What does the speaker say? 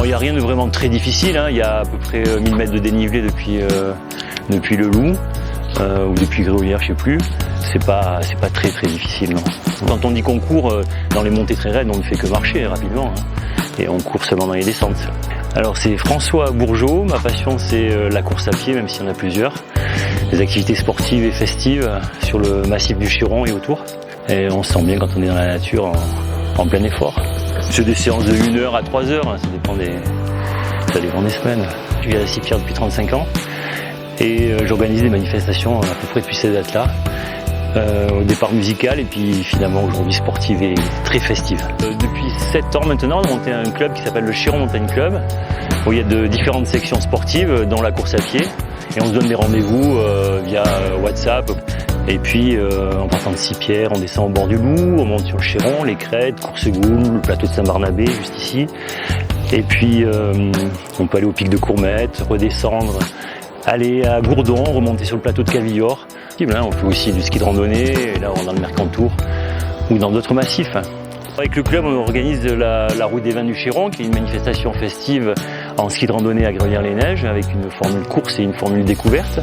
il n'y a rien de vraiment très difficile, hein. Il y a à peu près 1000 mètres de dénivelé depuis le Loup, ou depuis Gruyère, je sais plus. C'est pas très difficile, non. Quand on dit qu'on court dans les montées très raides, on ne fait que marcher rapidement, hein. Et on court seulement dans les descentes. Alors c'est François Bourgeot, ma passion c'est la course à pied, même s'il y en a plusieurs. Des activités sportives et festives sur le massif du Chiron et autour. Et on se sent bien quand on est dans la nature en plein effort. C'est des séances de 1 heure à 3 heures, hein, ça dépend des semaines. Je vis à la Cipierre depuis 35 ans et j'organise des manifestations à peu près depuis cette date-là. Au départ musical et puis finalement aujourd'hui sportive et très festive. Depuis 7 ans maintenant, on a monté un club qui s'appelle le Chiron Montagne Club, où il y a de différentes sections sportives, dont la course à pied. Et on se donne des rendez-vous via WhatsApp. Et puis en partant de Cipierre, on descend au bord du Loup, on monte sur le Chiron, les crêtes, Coursegoule, le plateau de Saint-Barnabé, juste ici. Et puis on peut aller au pic de Courmette, redescendre, aller à Gourdon, remonter sur le plateau de Cavillor. On fait aussi du ski de randonnée, et là on est dans le Mercantour ou dans d'autres massifs. Avec le club, on organise la route des vins du Chiron, qui est une manifestation festive en ski de randonnée à Gruyère-les-Neiges, avec une formule course et une formule découverte.